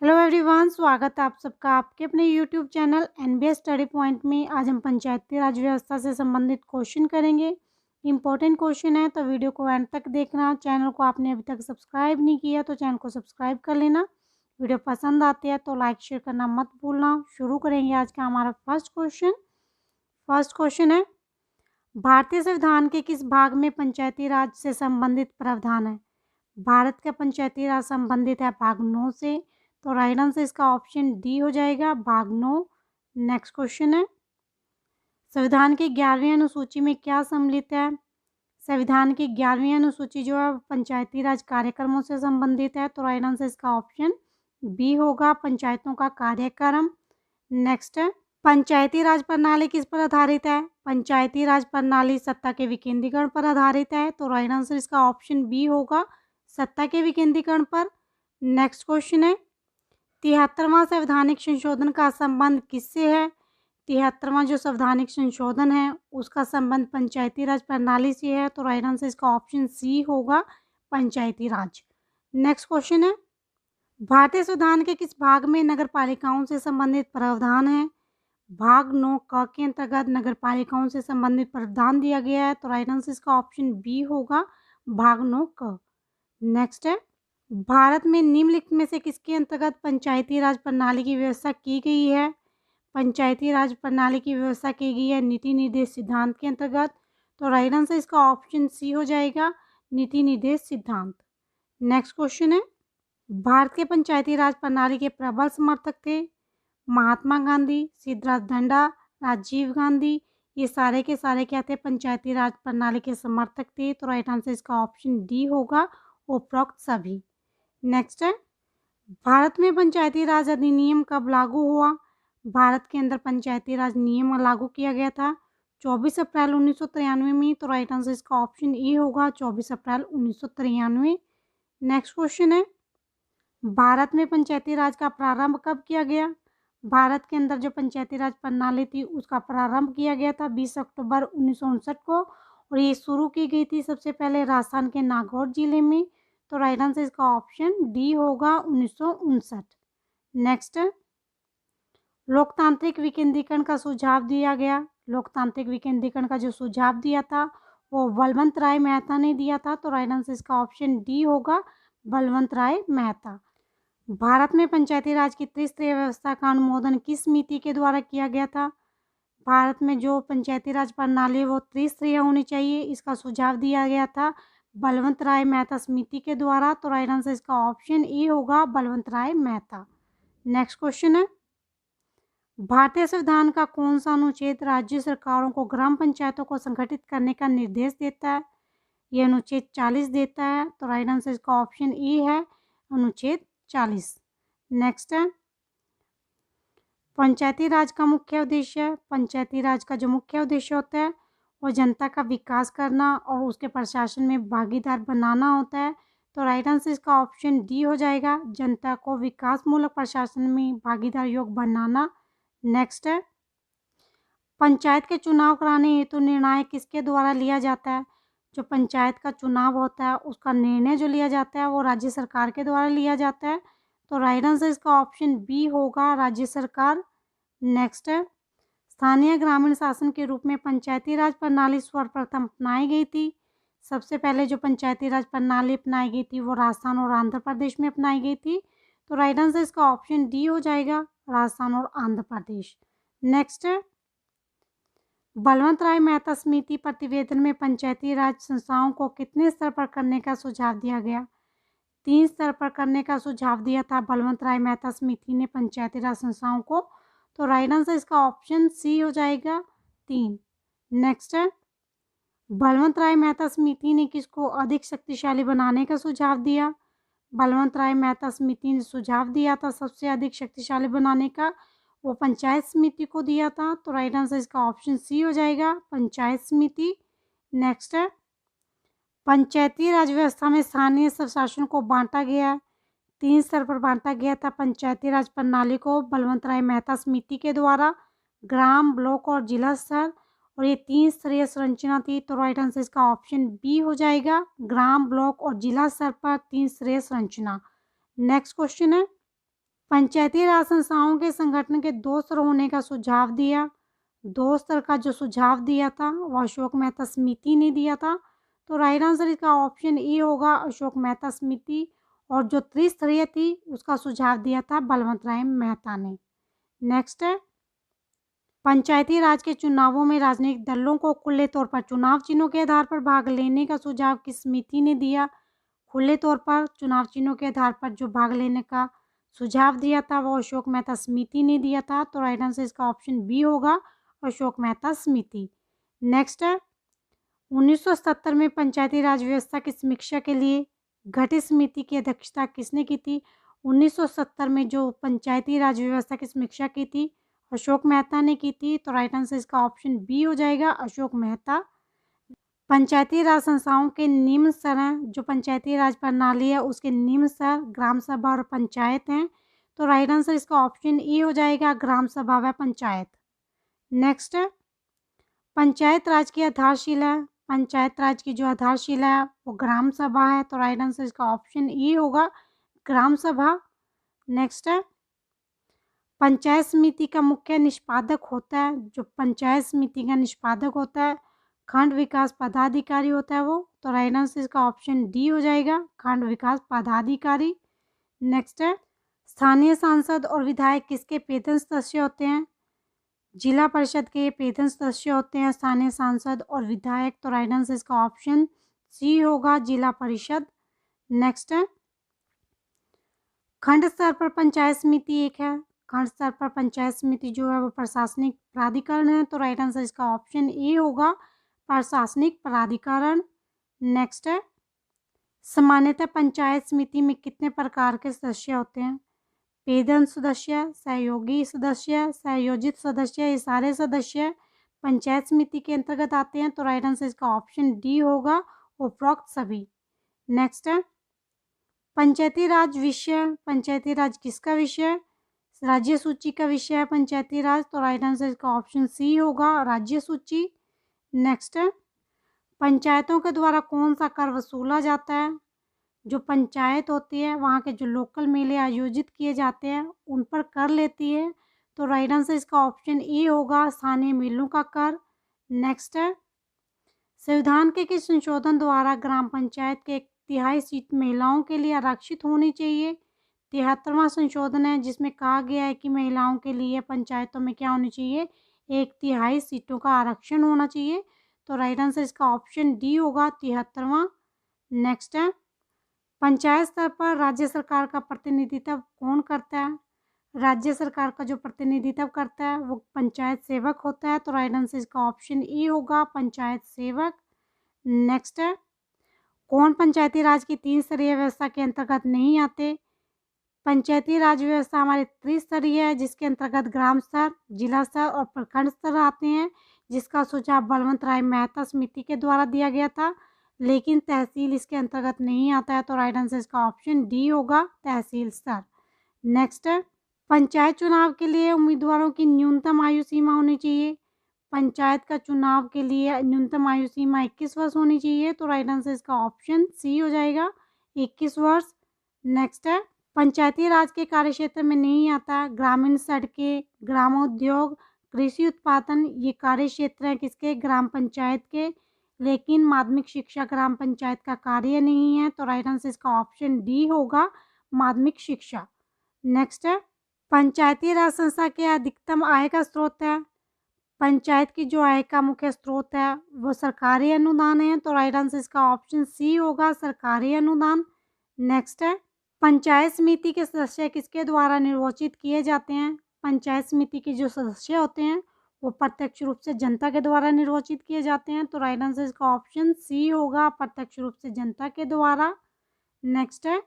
Hello everyone, स्वागत है आप सबका आपके अपने YouTube channel NBS study point में। आज हम पंचायती राज व्यवस्था से संबंधित क्वेश्चन करेंगे। इंपॉर्टेंट क्वेश्चन है तो वीडियो को एंड तक देखना। चैनल को आपने अभी तक सब्सक्राइब नहीं किया तो चैनल को सब्सक्राइब कर लेना। वीडियो पसंद आती है तो लाइक शेयर करना मत भूलना। शुरू करेंगे आज का हमारा फर्स्ट क्वेश्चन है, भारतीय संविधान के किस भाग में पंचायती राज से संबंधित प्रावधान है? भारत का पंचायती राज संबंधित है भाग 9 से, तो राइट आंसर इसका ऑप्शन डी हो जाएगा, भाग 9। नेक्स्ट क्वेश्चन है, संविधान की 11वीं अनुसूची में क्या सम्मिलित है? संविधान की 11वीं अनुसूची जो है पंचायती राज कार्यक्रमों से संबंधित है, तो राइट आंसर इसका ऑप्शन बी होगा, पंचायतों का कार्यक्रम। नेक्स्ट है, पंचायती राज प्रणाली किस पर आधारित है? पंचायती राज प्रणाली सत्ता के विकेंद्रीकरण पर आधारित है, तो राइट आंसर इसका ऑप्शन बी होगा, सत्ता के विकेंद्रीकरण पर। नेक्स्ट क्वेश्चन है, 73वां संवैधानिक संशोधन का संबंध किससे है? 73वां जो संवैधानिक संशोधन है उसका संबंध पंचायती राज प्रणाली से है, तो राइट आंसर इसका ऑप्शन सी होगा, पंचायती राज। नेक्स्ट क्वेश्चन है, भारतीय संविधान के किस भाग में नगर पालिकाओं से संबंधित प्रावधान है? भाग 9 क के अंतर्गत नगर पालिकाओं से संबंधित प्रावधान दिया गया है, तो राइट आंसर इसका ऑप्शन बी होगा, भाग 9 क। नेक्स्ट है, भारत में निम्नलिखित में से किसके अंतर्गत पंचायती राज प्रणाली की व्यवस्था की गई है? पंचायती राज प्रणाली की व्यवस्था की गई है नीति निर्देश सिद्धांत के अंतर्गत, तो राइट आंसर इसका ऑप्शन सी हो जाएगा, नीति निर्देश सिद्धांत। नेक्स्ट क्वेश्चन है, भारत के पंचायती राज प्रणाली के प्रबल समर्थक थे महात्मा गांधी, सिद्धार्थ दंडा, राजीव गांधी। ये सारे के सारे क्या थे? पंचायती राज प्रणाली के समर्थक थे, तो राइट आंसर इसका ऑप्शन डी होगा, उपरोक्त सभी। नेक्स्ट है, भारत में पंचायती राज अधिनियम कब लागू हुआ? भारत के अंदर पंचायती राज नियम लागू किया गया था 24 अप्रैल 1993 में, तो राइट आंसर इसका ऑप्शन ए होगा, 24 अप्रैल 1993। नेक्स्ट क्वेश्चन है, भारत में पंचायती राज का प्रारंभ कब किया गया? भारत के अंदर जो पंचायती राज प्रणाली थी उसका प्रारंभ किया गया था 20 अक्टूबर 1959 को, और ये शुरू की गई थी सबसे पहले राजस्थान के नागौर जिले में, तो राइट आंसर इसका ऑप्शन डी होगा, 1959। नेक्स्ट, लोकतांत्रिक विकेंद्रीकरण का सुझाव दिया गया। लोकतांत्रिक विकेंद्रीकरण का जो सुझाव दिया था वो बलवंत राय मेहता ने दिया था, तो राइट आंसर इसका ऑप्शन डी होगा, बलवंत राय मेहता। भारत में पंचायती राज की त्रिस्तरीय व्यवस्था का अनुमोदन किस समिति के द्वारा किया गया था? भारत में जो पंचायती राज प्रणाली है वो त्रिस्तरीय होनी चाहिए, इसका सुझाव दिया गया था बलवंत राय मेहता समिति के द्वारा, तो राइट आंसर इसका ऑप्शन ए होगा, बलवंत राय मेहता। नेक्स्ट क्वेश्चन है, भारतीय संविधान का कौन सा अनुच्छेद राज्य सरकारों को ग्राम पंचायतों को संगठित करने का निर्देश देता है? ये अनुच्छेद 40 देता है, तो राइट आंसर इसका ऑप्शन ए है, अनुच्छेद 40। नेक्स्ट है, पंचायती राज का मुख्य उद्देश्य। पंचायती राज का जो मुख्य उद्देश्य होता है वो जनता का विकास करना और उसके प्रशासन में भागीदार बनाना होता है, तो राइट आंसर इसका ऑप्शन डी हो जाएगा, जनता को विकासमूलक प्रशासन में भागीदार योग बनाना। नेक्स्ट है, पंचायत के चुनाव कराने हेतु निर्णय किसके द्वारा लिया जाता है? जो पंचायत का चुनाव होता है उसका निर्णय जो लिया जाता है वो राज्य सरकार के द्वारा लिया जाता है, तो राइट आंसर इसका ऑप्शन बी होगा, राज्य सरकार। नेक्स्ट है, स्थानीय ग्रामीण शासन के रूप में पंचायती राज प्रणाली सर्वप्रथम अपनाई गई थी। सबसे पहले जो पंचायती राज प्रणाली अपनाई गई थी वो राजस्थान और आंध्र प्रदेश में अपनाई गई थी, तो राइट आंसर इसका ऑप्शन डी हो जाएगा, राजस्थान और आंध्र प्रदेश। नेक्स्ट है, बलवंत राय मेहता समिति प्रतिवेदन में पंचायती राज संस्थाओं को कितने स्तर पर करने का सुझाव दिया गया? 3 स्तर पर करने का सुझाव दिया था बलवंत राय मेहता समिति ने पंचायती राज संस्थाओं को, तो राइट आंसर इसका ऑप्शन सी हो जाएगा, 3। नेक्स्ट है, बलवंत राय मेहता समिति ने किसको अधिक शक्तिशाली बनाने का सुझाव दिया? बलवंत राय मेहता समिति ने सुझाव दिया था सबसे अधिक शक्तिशाली बनाने का, वो पंचायत समिति को दिया था, तो राइट आंसर इसका ऑप्शन सी हो जाएगा, पंचायत समिति। नेक्स्ट है, पंचायती राज व्यवस्था में स्थानीय स्वशासन को बांटा गया है। 3 स्तर पर बांटा गया था पंचायती राज प्रणाली को बलवंत राय मेहता समिति के द्वारा, ग्राम, ब्लॉक और जिला स्तर, और ये 3 स्तरीय संरचना थी, तो राइट आंसर इसका ऑप्शन बी हो जाएगा, ग्राम, ब्लॉक और जिला स्तर पर 3 स्तरीय संरचना। नेक्स्ट क्वेश्चन है, पंचायती राज संस्थाओं के संगठन के 2 स्तर होने का सुझाव दिया। 2 स्तर का जो सुझाव दिया था वो अशोक मेहता समिति ने दिया था। तो राइट आंसर इसका ऑप्शन ए होगा, अशोक मेहता समिति। और जो त्रिस्तरीय थी उसका सुझाव दिया था बलवंत राय मेहता ने। नेक्स्ट है, पंचायती राज के चुनावों में राजनीतिक दलों को खुले तौर पर चुनाव चिन्हों के आधार पर भाग लेने का सुझाव किस समिति ने दिया? खुले तौर पर चुनाव चिन्हों के आधार पर जो भाग लेने का सुझाव दिया था वो अशोक मेहता समिति ने दिया था। तो राइट आंसर इसका ऑप्शन बी होगा, अशोक मेहता समिति। नेक्स्ट है, 1970 में पंचायती राज व्यवस्था की समीक्षा के लिए गठित समिति की अध्यक्षता किसने की थी? 1970 में जो पंचायती राज व्यवस्था की समीक्षा की थी अशोक मेहता ने की थी। तो राइट आंसर इसका ऑप्शन बी हो जाएगा, अशोक मेहता। पंचायती राज संस्थाओं के निम्न स्तर हैं। जो पंचायती राज प्रणाली है उसके निम्न स्तर ग्राम सभा और पंचायत हैं। तो राइट आंसर इसका ऑप्शन ए हो जाएगा, ग्राम सभा व पंचायत। नेक्स्ट है, पंचायत राज की आधारशिला। पंचायत राज की जो आधारशिला है वो ग्राम सभा है। तो राइट आंसर इसका ऑप्शन ए होगा, ग्राम सभा। नेक्स्ट है, पंचायत समिति का मुख्य निष्पादक होता है। जो पंचायत समिति का निष्पादक होता है खंड विकास पदाधिकारी होता है वो। तो राइट आंसर इसका ऑप्शन डी हो जाएगा, खंड विकास पदाधिकारी। नेक्स्ट है, स्थानीय सांसद और विधायक किसके वेतन सदस्य होते हैं? जिला परिषद के वेतन सदस्य होते हैं स्थानीय सांसद और विधायक। तो राइट आंसर इसका ऑप्शन सी होगा, जिला परिषद। नेक्स्ट है, खंड स्तर पर पंचायत समिति एक है। खंड स्तर पर पंचायत समिति जो है वो प्रशासनिक प्राधिकरण है। तो राइट आंसर इसका ऑप्शन ए होगा, प्रशासनिक प्राधिकरण। नेक्स्ट है, सामान्यतः पंचायत समिति में कितने प्रकार के सदस्य होते हैं? वेतन सदस्य, सहयोगी सदस्य, सहयोजित सदस्य, ये सारे सदस्य पंचायत समिति के अंतर्गत आते हैं। तो राइट आंसर इसका ऑप्शन डी होगा, उपरोक्त सभी। नेक्स्ट है, पंचायती राज विषय। पंचायती राज किसका विषय? राज्य सूची का विषय है पंचायती राज। तो राइट आंसर इसका ऑप्शन सी होगा, राज्य सूची। नेक्स्ट है, पंचायतों के द्वारा कौन सा कर वसूला जाता है? जो पंचायत होती है वहाँ के जो लोकल मेले आयोजित किए जाते हैं उन पर कर लेती है। तो राइट आंसर इसका ऑप्शन ए होगा, स्थानीय मेलों का कर। नेक्स्ट है, संविधान के किस संशोधन द्वारा ग्राम पंचायत के 1/3 सीट महिलाओं के लिए आरक्षित होनी चाहिए? 73वां संशोधन है जिसमें कहा गया है कि महिलाओं के लिए पंचायतों में क्या होनी चाहिए? 1/3 सीटों का आरक्षण होना चाहिए। तो राइट आंसर इसका ऑप्शन डी होगा, 73वां। नेक्स्ट है, पंचायत स्तर पर राज्य सरकार का प्रतिनिधित्व कौन करता है? राज्य सरकार का जो प्रतिनिधित्व करता है वो पंचायत सेवक होता है। तो राइट आंसर इसका ऑप्शन ए होगा, पंचायत सेवक। नेक्स्ट है, कौन पंचायती राज की 3 स्तरीय व्यवस्था के अंतर्गत नहीं आते? पंचायती राज व्यवस्था हमारी त्रिस्तरीय है जिसके अंतर्गत ग्राम स्तर, जिला स्तर और प्रखंड स्तर आते हैं, जिसका सुझाव बलवंत राय मेहता समिति के द्वारा दिया गया था। लेकिन तहसील इसके अंतर्गत नहीं आता है। तो राइट आंसर इसका ऑप्शन डी होगा, तहसील स्तर। नेक्स्ट है, पंचायत चुनाव के लिए उम्मीदवारों की न्यूनतम आयु सीमा होनी चाहिए। पंचायत का चुनाव के लिए न्यूनतम आयु सीमा 21 वर्ष होनी चाहिए। तो राइट आंसर इसका ऑप्शन सी हो जाएगा, 21 वर्ष। नेक्स्ट है, पंचायती राज के कार्यक्षेत्र में नहीं आता ग्रामीण सड़कें, ग्रामोद्योग, कृषि उत्पादन, ये कार्यक्षेत्र हैं किसके? ग्राम पंचायत के। लेकिन माध्यमिक शिक्षा ग्राम पंचायत का कार्य नहीं है। तो राइट आंसर इसका ऑप्शन डी होगा, माध्यमिक शिक्षा। नेक्स्ट है, पंचायती राज संस्था के अधिकतम आय का स्रोत है। पंचायत की जो आय का मुख्य स्रोत है वो सरकारी अनुदान है। तो राइट आंसर इसका ऑप्शन सी होगा, सरकारी अनुदान। नेक्स्ट है, पंचायत समिति के सदस्य किसके द्वारा निर्वाचित किए जाते हैं? पंचायत समिति के जो सदस्य होते हैं वो प्रत्यक्ष रूप से जनता के द्वारा निर्वाचित किए जाते हैं। तो राइट आंसर इसका ऑप्शन सी होगा, प्रत्यक्ष रूप से जनता के द्वारा। नेक्स्ट है,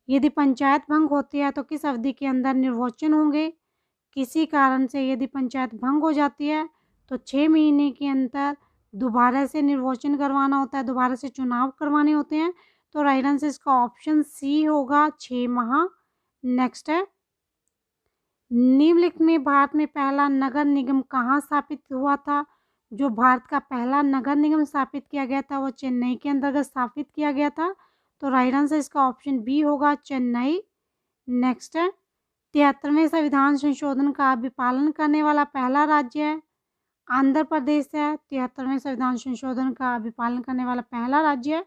यदि पंचायत भंग होती है तो किस अवधि के अंदर निर्वाचन होंगे? किसी कारण से यदि पंचायत भंग हो जाती है तो 6 महीने के अंदर दोबारा से निर्वाचन करवाना होता है, दोबारा से चुनाव करवाने होते हैं। तो राइट आंसर इसका ऑप्शन सी होगा, 6 माह। नेक्स्ट है, निम्नलिखित में भारत में पहला नगर निगम कहाँ स्थापित हुआ था? जो भारत का पहला नगर निगम स्थापित किया गया था वो चेन्नई के अंतर्गत स्थापित किया गया था। तो राइट आंसर इसका ऑप्शन बी होगा, चेन्नई। नेक्स्ट है, 73वें संविधान संशोधन का अभिपालन करने वाला पहला राज्य है आंध्र प्रदेश है। 73वें संविधान संशोधन का अभिपालन करने वाला पहला राज्य है,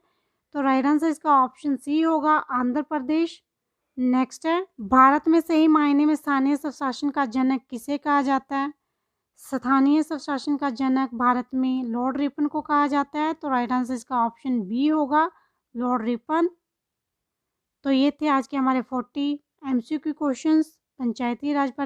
तो राइट आंसर इसका ऑप्शन सी होगा, आंध्र प्रदेश। नेक्स्ट है, भारत में सही मायने में स्थानीय स्वशासन का जनक किसे कहा जाता है? स्थानीय स्वशासन का जनक भारत में लॉर्ड रिपन को कहा जाता है, तो राइट आंसर इसका ऑप्शन बी होगा, लॉर्ड रिपन। तो ये थे आज के हमारे 40 MCQ क्वेश्चंस पंचायती राज पर।